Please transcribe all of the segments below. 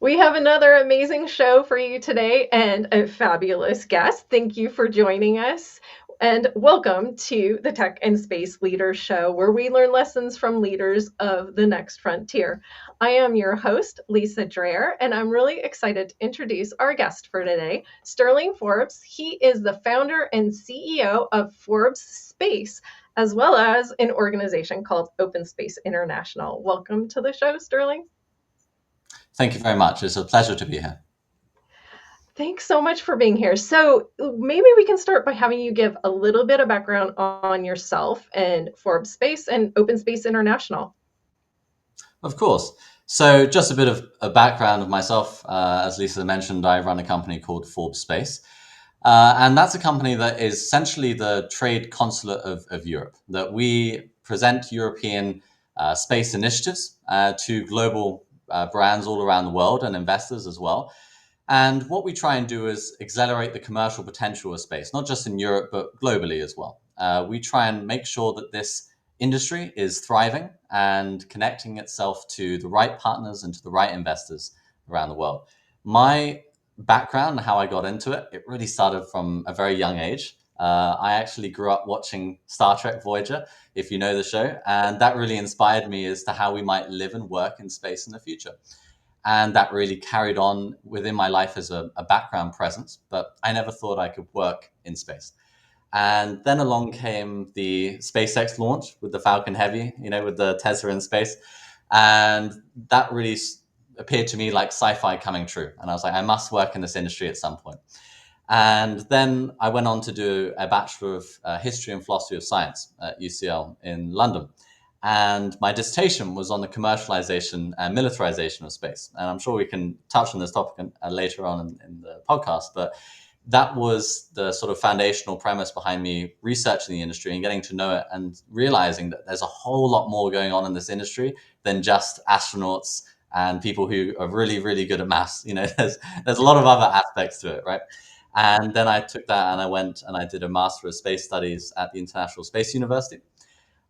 We have another amazing show for you today and a fabulous guest. Thank you for joining us. And welcome to the Tech and Space Leaders Show, where we learn lessons from leaders of the next frontier. I am your host, Lisa Dreher, and I'm really excited to introduce our guest for today, Stirling Forbes. He is the founder and CEO of Forbes-Space, as well as an organization called Open Space International. Welcome to the show, Stirling. Thank you very much. It's a pleasure to be here. Thanks so much for being here. So, maybe we can start by having you give a little bit of background on yourself and Forbes Space and Open Space International. Of course. So just a bit of a background of myself. As Lisa mentioned, I run a company called Forbes-Space. And that's a company that is essentially the Trade Consulate of Europe, that we present European space initiatives to global brands all around the world and investors as well. And what we try and do is accelerate the commercial potential of space, not just in Europe, but globally as well. We try and make sure that this industry is thriving and connecting itself to the right partners and to the right investors around the world. My background and how I got into it, it really started from a very young age. I actually grew up watching Star Trek Voyager, if you know the show, and that really inspired me as to how we might live and work in space in the future. And that really carried on within my life as a background presence, but I never thought I could work in space. And then along came the SpaceX launch with the Falcon Heavy, with the Tesla in space. And that really appeared to me like sci-fi coming true. And I was like, I must work in this industry at some point. And then I went on to do a Bachelor of History and Philosophy of Science at UCL in London. And my dissertation was on the commercialization and militarization of space. And I'm sure we can touch on this topic later on in the podcast, but that was the sort of foundational premise behind me researching the industry and getting to know it and realizing that there's a whole lot more going on in this industry than just astronauts and people who are really, really good at maths. There's a lot of other aspects to it, right? And then I took that and I went and I did a Master of Space Studies at the International Space University.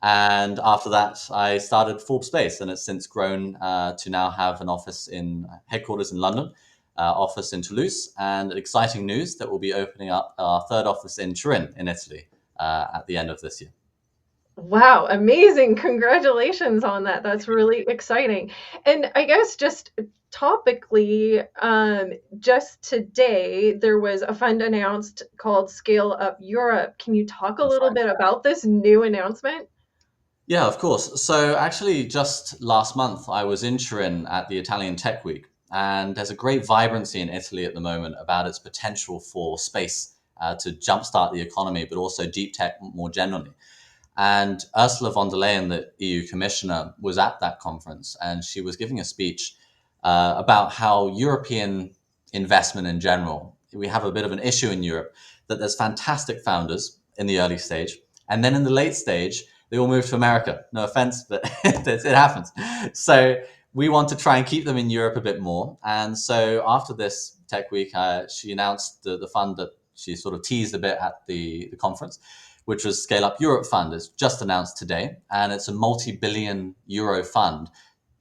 And after that, I started Forbes-Space, and it's since grown to now have an office in headquarters in London, office in Toulouse, and exciting news that we'll be opening up our third office in Turin in Italy at the end of this year. Wow, amazing. Congratulations on that. That's really exciting. And I guess just topically, just today, there was a fund announced called Scale Up Europe. Can you talk a That's little right. bit about this new announcement? Yeah, of course. So actually, just last month, I was in Turin at the Italian Tech Week, and there's a great vibrancy in Italy at the moment about its potential for space to jumpstart the economy, but also deep tech more generally. And Ursula von der Leyen, the EU commissioner, was at that conference and she was giving a speech about how European investment in general, we have a bit of an issue in Europe that there's fantastic founders in the early stage. And then in the late stage, they all move to America. No offense, but it happens. So we want to try and keep them in Europe a bit more. And so after this tech week, she announced the fund that she sort of teased a bit at the conference, which was Scale Up Europe Fund. It's just announced today, and it's a multi-billion euro fund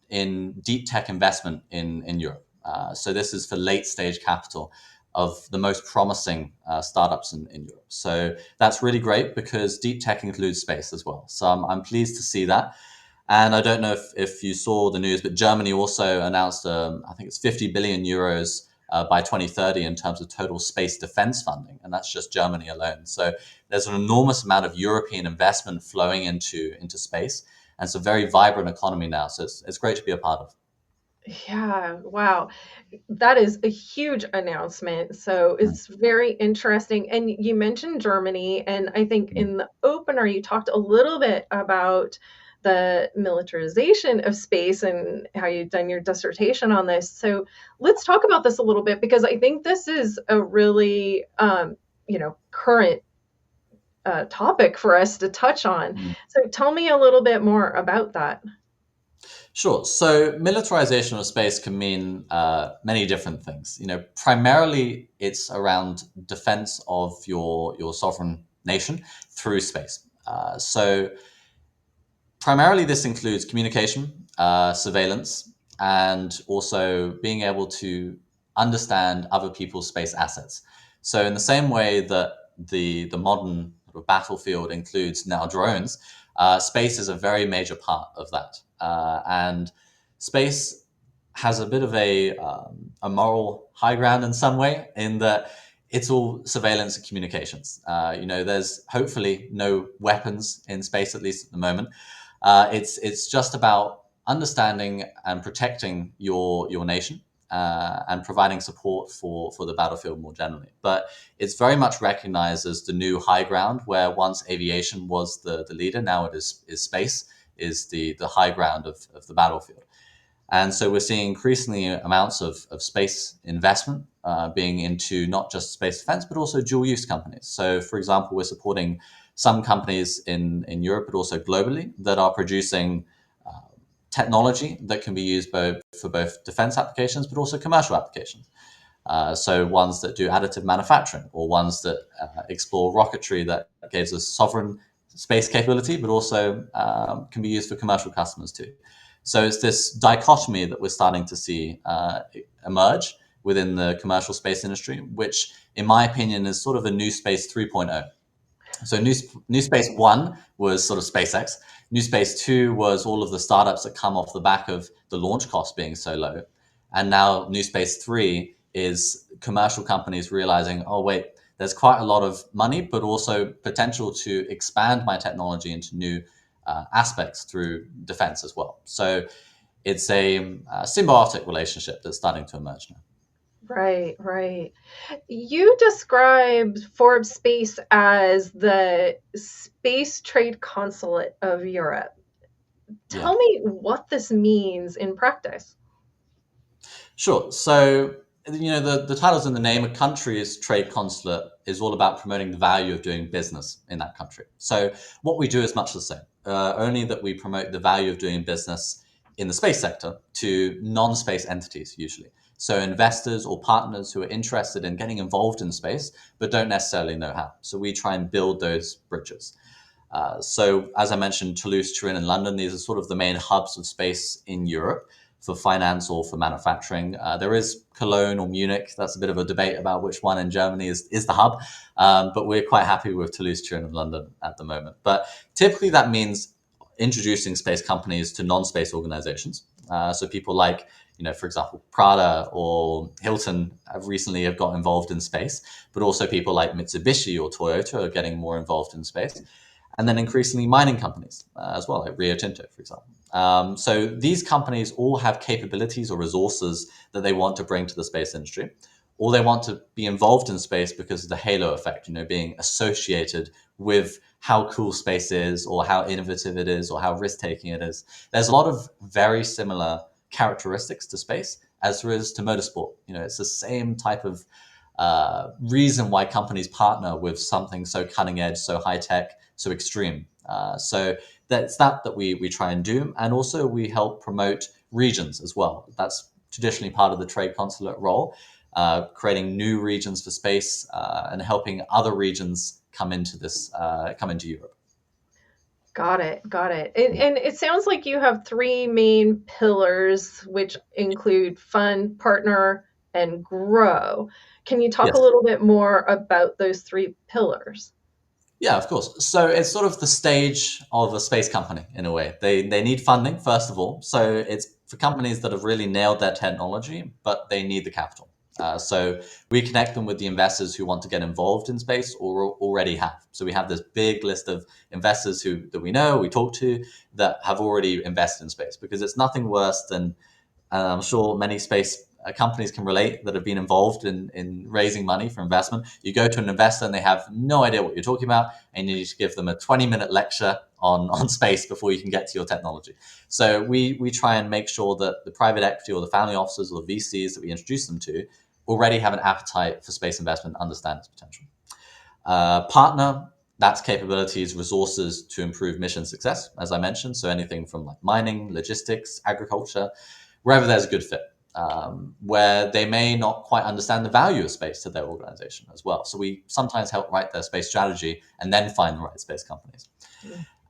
in deep tech investment in Europe. So this is for late stage capital of the most promising startups in Europe. So that's really great because deep tech includes space as well. So I'm pleased to see that. And I don't know if you saw the news, but Germany also announced, I think it's 50 billion euros by 2030 in terms of total space defense funding. And that's just Germany alone. So there's an enormous amount of European investment flowing into space. And it's a very vibrant economy now. So it's great to be a part of. Yeah, wow. That is a huge announcement. So it's very interesting. And you mentioned Germany, and I think Mm. in the opener, you talked a little bit about the militarization of space and how you've done your dissertation on this. So let's talk about this a little bit because I think this is a really, current topic for us to touch on. Mm. So tell me a little bit more about that. Sure. So militarization of space can mean many different things. Primarily it's around defense of your sovereign nation through space. So primarily this includes communication, surveillance, and also being able to understand other people's space assets. So in the same way that the modern sort of battlefield includes now drones, space is a very major part of that. And space has a bit of a moral high ground in some way, in that it's all surveillance and communications. There's hopefully no weapons in space, at least at the moment. It's just about understanding and protecting your nation, and providing support for the battlefield more generally. But it's very much recognized as the new high ground, where once aviation was the leader, now it is space is the high ground of the battlefield. And so we're seeing increasingly amounts of space investment being into not just space defense, but also dual use companies. So, for example, we're supporting some companies in Europe, but also globally, that are producing technology that can be used for both defense applications, but also commercial applications. So ones that do additive manufacturing, or ones that explore rocketry that gives us sovereign space capability, but also can be used for commercial customers too. So it's this dichotomy that we're starting to see emerge within the commercial space industry, which, in my opinion, is sort of a new space 3.0. So New Space One was sort of SpaceX. New Space Two was all of the startups that come off the back of the launch cost being so low, and now New Space Three is commercial companies realizing, oh wait, there's quite a lot of money, but also potential to expand my technology into new aspects through defense as well. So it's a symbiotic relationship that's starting to emerge now. Right, right. You described Forbes-Space as the Space Trade Consulate of Europe. Yeah. Tell me what this means in practice. Sure. So, the title's in the name. A country's trade consulate is all about promoting the value of doing business in that country. So, what we do is much the same, only that we promote the value of doing business in the space sector to non-space entities, usually. So, investors or partners who are interested in getting involved in space, but don't necessarily know how. So, we try and build those bridges. So, as I mentioned, Toulouse, Turin, and London, these are sort of the main hubs of space in Europe for finance or for manufacturing. There is Cologne or Munich. That's a bit of a debate about which one in Germany is the hub. But we're quite happy with Toulouse, Turin, and London at the moment. But typically that means introducing space companies to non-space organizations. So people like, for example, Prada or Hilton have got involved in space, but also people like Mitsubishi or Toyota are getting more involved in space. And then increasingly mining companies as well, like Rio Tinto, for example. So these companies all have capabilities or resources that they want to bring to the space industry, or they want to be involved in space because of the halo effect, being associated with how cool space is, or how innovative it is, or how risk-taking it is. There's a lot of very similar characteristics to space as there is to motorsport. It's the same type of reason why companies partner with something so cutting edge, so high tech, so extreme. So that's that we try and do. And also we help promote regions as well. That's traditionally part of the trade consulate role, creating new regions for space, and helping other regions come into Europe. Got it, got it. And it sounds like you have three main pillars, which include fund, partner, and grow. Can you talk a Yes. little bit more about those three pillars? Yeah, of course. So it's sort of the stage of a space company in a way. They need funding, first of all. So it's for companies that have really nailed their technology, but they need the capital. So we connect them with the investors who want to get involved in space or already have. So we have this big list of investors that we know, we talk to, that have already invested in space, because it's nothing worse than, and I'm sure many space companies can relate that have been involved in raising money for investment. You go to an investor and they have no idea what you're talking about, and you need to give them a 20-minute lecture on space before you can get to your technology. So we try and make sure that the private equity or the family offices or the VCs that we introduce them to already have an appetite for space investment, understand its potential. Partner, that's capabilities, resources to improve mission success, as I mentioned. So anything from like mining, logistics, agriculture, wherever there's a good fit, where they may not quite understand the value of space to their organization as well. So we sometimes help write their space strategy and then find the right space companies.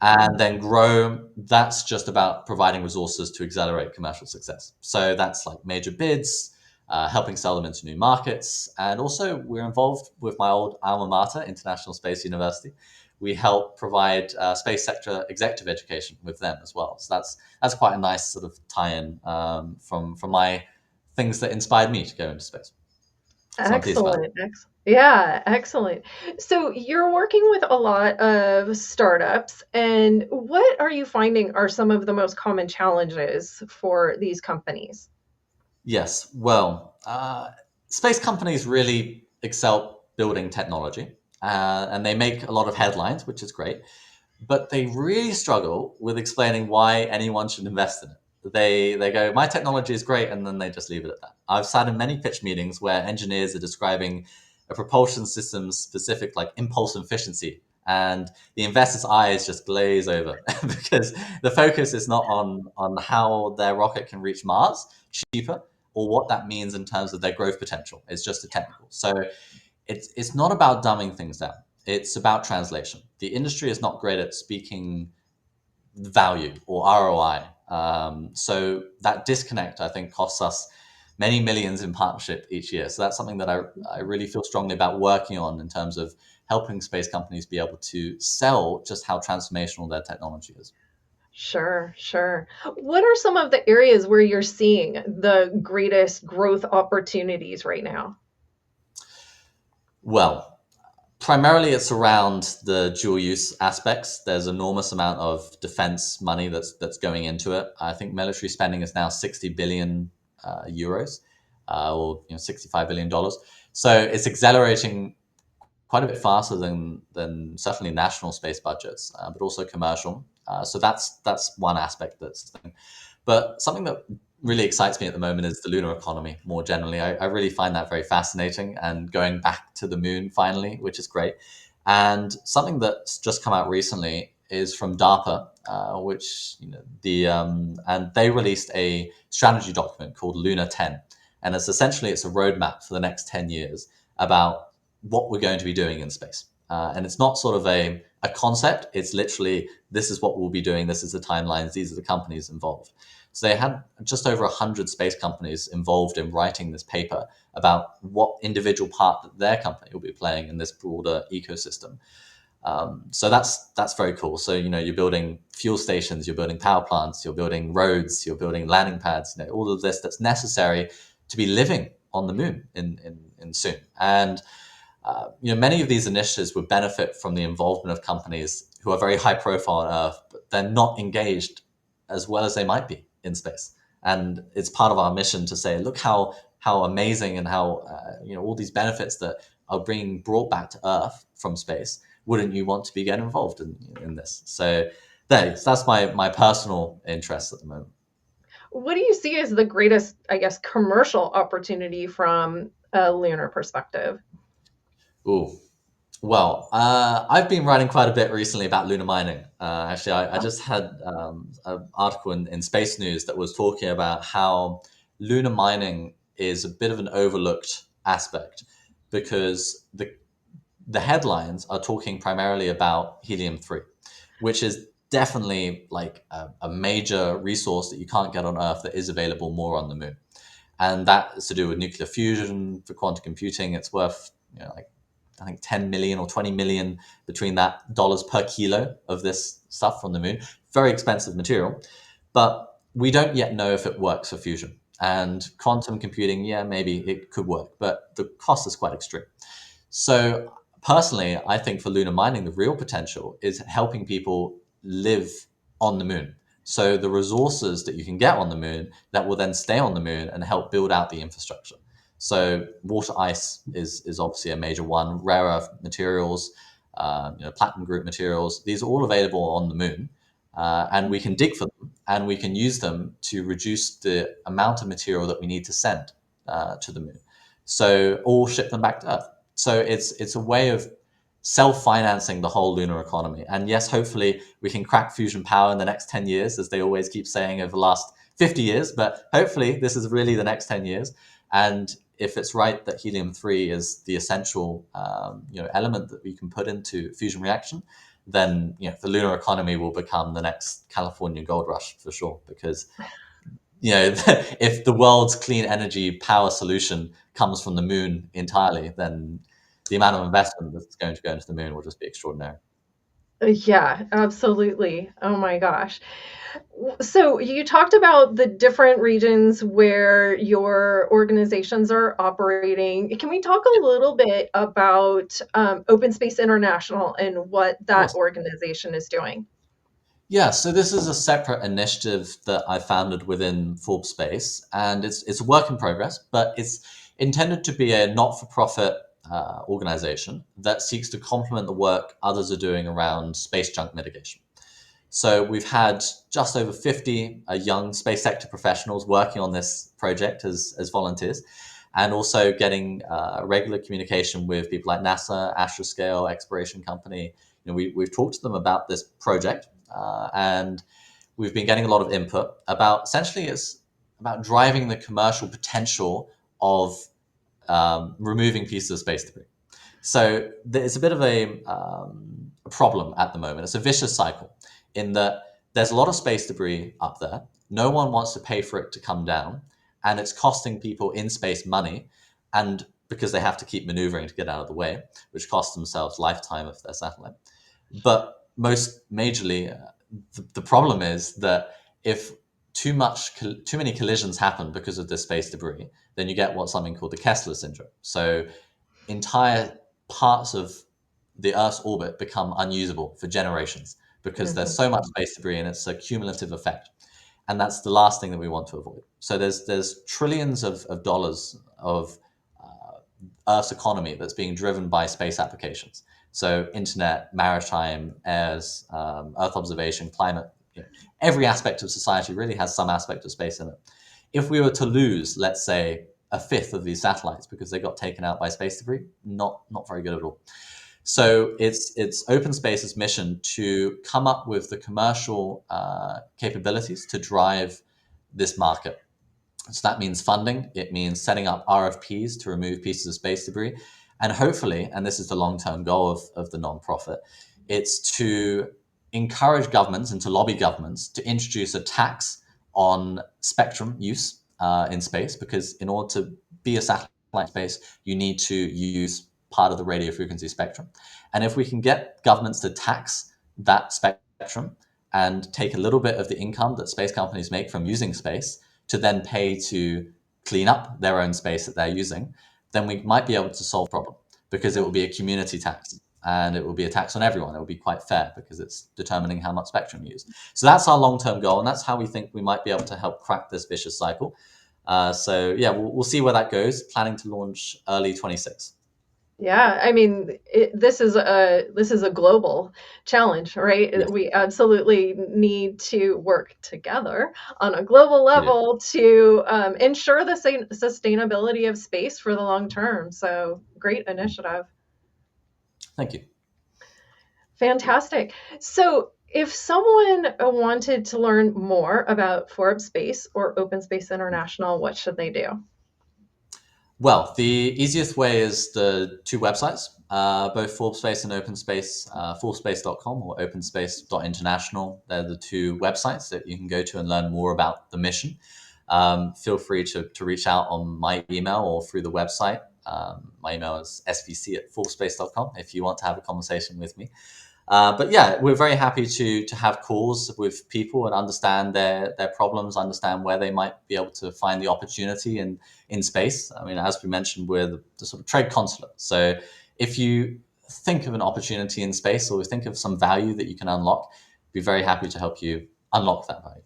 And then grow, that's just about providing resources to accelerate commercial success. So that's like major bids, helping sell them into new markets. And also, we're involved with my old alma mater, International Space University. We help provide space sector executive education with them as well. So that's quite a nice sort of tie-in from my things that inspired me to go into space. So I'm pleased about it. Excellent. Yeah, excellent. So you're working with a lot of startups, and what are you finding are some of the most common challenges for these companies? Yes. Well, space companies really excel building technology, and they make a lot of headlines, which is great. But they really struggle with explaining why anyone should invest in it. They go, my technology is great, and then they just leave it at that. I've sat in many pitch meetings where engineers are describing a propulsion system's specific like impulse efficiency, and the investor's eyes just glaze over because the focus is not on how their rocket can reach Mars cheaper or what that means in terms of their growth potential. It's just a technical. So it's not about dumbing things down. It's about translation. The industry is not great at speaking value or ROI. So that disconnect, I think, costs us many millions in partnership each year. So that's something that I really feel strongly about working on in terms of helping space companies be able to sell just how transformational their technology is. Sure, sure. What are some of the areas where you're seeing the greatest growth opportunities right now? Well, primarily, it's around the dual use aspects. There's enormous amount of defense money that's going into it. I think military spending is now 60 billion euros, or $65 billion. So it's accelerating quite a bit faster than certainly national space budgets, but also commercial. So that's one aspect that's. But something that really excites me at the moment is the lunar economy more generally. I really find that very fascinating and going back to the moon finally, which is great. And something that's just come out recently is from DARPA, which and they released a strategy document called Luna 10, and it's a roadmap for the next 10 years about what we're going to be doing in space. And it's not sort of a concept. It's literally, this is what we'll be doing. This is the timelines. These are the companies involved. So they had just over 100 space companies involved in writing this paper about what individual part that their company will be playing in this broader ecosystem. So that's very cool. So you're building fuel stations, you're building power plants, you're building roads, you're building landing pads. All of this that's necessary to be living on the moon in soon. And many of these initiatives would benefit from the involvement of companies who are very high profile on Earth, but they're not engaged as well as they might be in space. And it's part of our mission to say, look how amazing and how all these benefits that are being brought back to Earth from space. Wouldn't you want to be getting involved in this? So that's my personal interest at the moment. What do you see as the greatest, I guess, commercial opportunity from a lunar perspective? Ooh. Well, I've been writing quite a bit recently about lunar mining. Actually, I just had an article in Space News that was talking about how lunar mining is a bit of an overlooked aspect because the headlines are talking primarily about helium-3, which is definitely like a major resource that you can't get on Earth that is available more on the moon. And that is to do with nuclear fusion for quantum computing. It's worth like I think 10 million or 20 million between that dollars per kilo of this stuff from the moon. Very expensive material, but we don't yet know if it works for fusion. And quantum computing, yeah, maybe it could work, but the cost is quite extreme. So personally, I think for lunar mining, the real potential is helping people live on the moon. So the resources that you can get on the moon that will then stay on the moon and help build out the infrastructure. So water ice is obviously a major one. Rare earth materials, platinum group materials. These are all available on the moon, and we can dig for them and we can use them to reduce the amount of material that we need to send to the moon. So or ship them back to Earth. So it's a way of self-financing the whole lunar economy. And yes, hopefully we can crack fusion power in the next 10 years, as they always keep saying over the last 50 years. But hopefully this is really the next 10 years. And if it's right that helium-3 is the essential element that we can put into fusion reaction, then the lunar economy will become the next California gold rush for sure. Because if the world's clean energy power solution comes from the moon entirely, then the amount of investment that's going to go into the moon will just be extraordinary. Yeah, absolutely. Oh my gosh. So you talked about the different regions where your organizations are operating. Can we talk a little bit about Open Space International and what Of that course. organization is doing? Yeah, so this is a separate initiative that I founded within Forbes-Space, and it's a work in progress, but it's intended to be a not-for-profit organization that seeks to complement the work others are doing around space junk mitigation. So we've had just over 50 young space sector professionals working on this project as volunteers, and also getting regular communication with people like NASA, Astroscale, Exploration Company. We've talked to them about this project, and we've been getting a lot of input about, essentially, it's about driving the commercial potential of removing pieces of space debris. So it's a bit of a problem at the moment. It's a vicious cycle in that there's a lot of space debris up there. No one wants to pay for it to come down, and it's costing people in space money, and because they have to keep maneuvering to get out of the way, which costs themselves lifetime of their satellite. But most majorly, the problem is that if too many collisions happen because of this space debris, then you get what's something called the Kessler syndrome. So entire parts of the Earth's orbit become unusable for generations because there's Mhm. so much space debris, and it's a cumulative effect. And that's the last thing that we want to avoid. So there's trillions of dollars of Earth's economy that's being driven by space applications. So internet, maritime, airs, Earth observation, climate, every aspect of society really has some aspect of space in it. If we were to lose, let's say, a fifth of these satellites because they got taken out by space debris, not very good at all. So it's Open Space's mission to come up with the commercial capabilities to drive this market. So that means funding. It means setting up RFPs to remove pieces of space debris. And hopefully, and this is the long-term goal of the nonprofit, it's to encourage governments and to lobby governments to introduce a tax on spectrum use in space, because in order to be a satellite in space, you need to use part of the radio frequency spectrum. And if we can get governments to tax that spectrum and take a little bit of the income that space companies make from using space to then pay to clean up their own space that they're using, then we might be able to solve the problem, because it will be a community tax, and it will be a tax on everyone. It will be quite fair because it's determining how much spectrum you use. So that's our long-term goal, and that's how we think we might be able to help crack this vicious cycle. So yeah, we'll see where that goes. Planning to launch early 26. Yeah, I mean, this is a global challenge, right? Yes, We absolutely need to work together on a global we do. level to ensure the sustainability of space for the long term. So, great initiative. Thank you. Fantastic. So, if someone wanted to learn more about Forbes Space or Open Space International, what should they do? Well, the easiest way is the two websites, both Forbes-Space and OpenSpace, forbespace.com or openspace.international. They're the two websites that you can go to and learn more about the mission. Feel free to reach out on my email or through the website. My email is svc@forbespace.com if you want to have a conversation with me. But yeah, we're very happy to have calls with people and understand their problems, understand where they might be able to find the opportunity in space. I mean, as we mentioned, we're the sort of trade consulate. So if you think of an opportunity in space or think of some value that you can unlock, be very happy to help you unlock that value.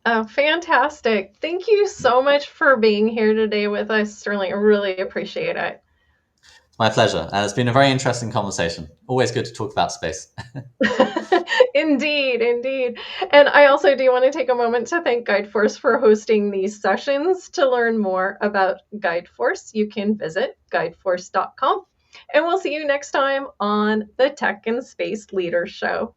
Oh, fantastic. Thank you so much for being here today with us, Sterling. I really appreciate it. It's my pleasure. And it's been a very interesting conversation. Always good to talk about space. Indeed, indeed. And I also do want to take a moment to thank GuideForce for hosting these sessions. To learn more about GuideForce, you can visit guideforce.com. And we'll see you next time on the Tech and Space Leaders Show.